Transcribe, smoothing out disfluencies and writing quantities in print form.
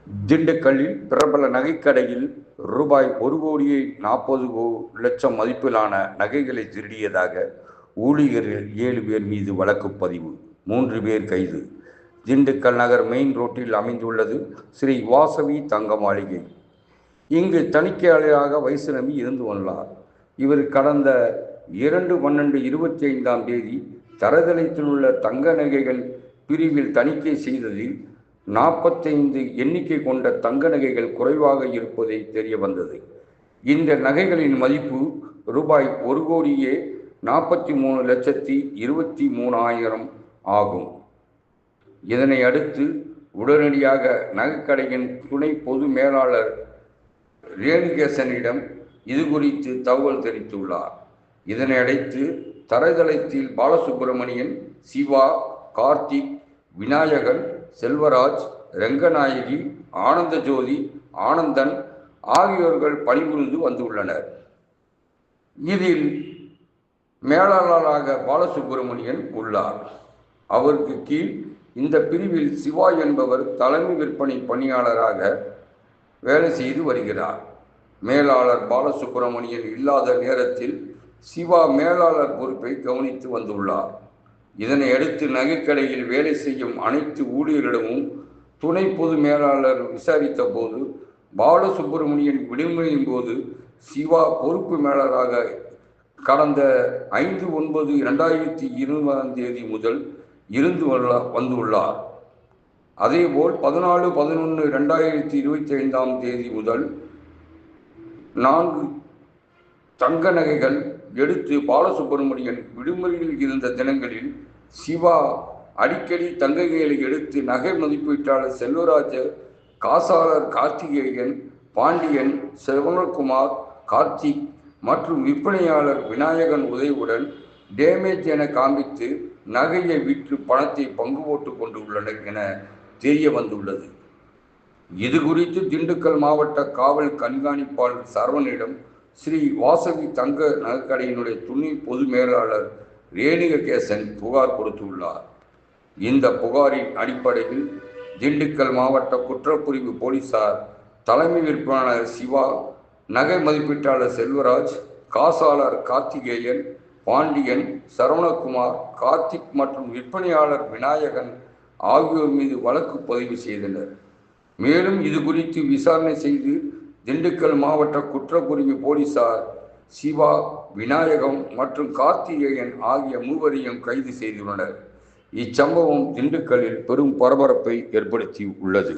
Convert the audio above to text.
திண்டுக்கல்லில் பிரபல நகைக்கடையில் ரூபாய் 1,40,00,000 மதிப்பிலான நகைகளை திருடியதாக ஊழியர்கள் 7 பேர் மீது வழக்கு பதிவு, 3 பேர் கைது. திண்டுக்கல் நகர் மெயின் ரோட்டில் அமைந்துள்ளது ஸ்ரீ வாசவி தங்க மாளிகை. இங்கு தணிக்கையாளராக வைஷ்ணவி இருந்து வந்துள்ளார். இவர் கடந்த 2/12/25 தரதளத்தில் உள்ள தங்க நகைகள் பிரிவில் தணிக்கை செய்ததில் 45 எண்ணிக்கை கொண்ட தங்க நகைகள் குறைவாக இருப்பதை தெரிய வந்தது. இந்த நகைகளின் மதிப்பு ரூபாய் 1,43,23,000 ஆகும். இதனை அடுத்து உடனடியாக நகைக்கடையின் துணை பொது மேலாளர் ரேணுகேசனிடம் இது குறித்து தகவல் தெரிவித்துள்ளார். இதனை அடுத்து தரைதளத்தில் பாலசுப்பிரமணியன், சிவா, கார்த்திக், விநாயகன், செல்வராஜ், ரங்கநாயகி, ஆனந்தஜோதி, ஆனந்தன் ஆகியோர்கள் பணிபுரிந்து வந்துள்ளனர். இதில் மேலாளராக பாலசுப்பிரமணியன் உள்ளார். அவருக்கு கீழ் இந்த பிரிவில் சிவா என்பவர் தலைமை விற்பனை பணியாளராக வேலை செய்து வருகிறார். மேலாளர் பாலசுப்பிரமணியன் இல்லாத நேரத்தில் சிவா மேலாளர் பொறுப்பை கவனித்து வந்துள்ளார். இதனை அடுத்து நகைக்கடையில் வேலை செய்யும் அனைத்து ஊழியர்களிடமும் துணை பொது மேலாளர் விசாரித்த போது பாலசுப்பிரமணியன் விடுமுறையின் போது சிவா பொறுப்பு மேலாளராக கடந்த 5/9/2020 முதல் இருந்து வந்துள்ளார். அதேபோல் 14/11/2025 முதல் 4 தங்க நகைகள் எடுத்து பாலசுப்பிரமணியன் விடுமுறையில் இருந்த தினங்களில் சிவா அடிக்கடி தங்கங்களை எடுத்து நகை மதிப்பீட்டாளர் செல்வராஜ், காசாளர் கார்த்திகேயன், பாண்டியன், சரவணகுமார், கார்த்திக் மற்றும் விற்பனையாளர் விநாயகன் உதவியுடன் டேமேஜ் என காண்பித்து நகையை விற்று பணத்தை பங்கு போட்டுக் கொண்டுள்ளனர் என தெரிய வந்துள்ளது. இது குறித்து திண்டுக்கல் மாவட்ட காவல் கண்காணிப்பாளர் சரவணனிடம் ஸ்ரீ வாசவி தங்க நகைக்கடையினுடைய துணை பொது மேலாளர் ரேணுகேசன் புகார் கொடுத்துள்ளார். இந்த புகாரின் அடிப்படையில் திண்டுக்கல் மாவட்ட குற்றப்பிரிவு போலீசார் தலைமை விற்பனையாளர் சிவா, நகை மதிப்பீட்டாளர் செல்வராஜ், காசாளர் கார்த்திகேயன், பாண்டியன், சரவணகுமார், கார்த்திக் மற்றும் விற்பனையாளர் விநாயகன் ஆகியோர் மீது வழக்கு பதிவு செய்தனர். மேலும் இது குறித்து விசாரணை செய்து திண்டுக்கல் மாவட்ட குற்றப்பிரிவு போலீசார் சிவா, விநாயகம் மற்றும் கார்த்திகேயன் ஆகிய 3வரையும் கைது செய்துள்ளனர். இச்சம்பவம் திண்டுக்கல்லில் பெரும் பரபரப்பை ஏற்படுத்தி உள்ளது.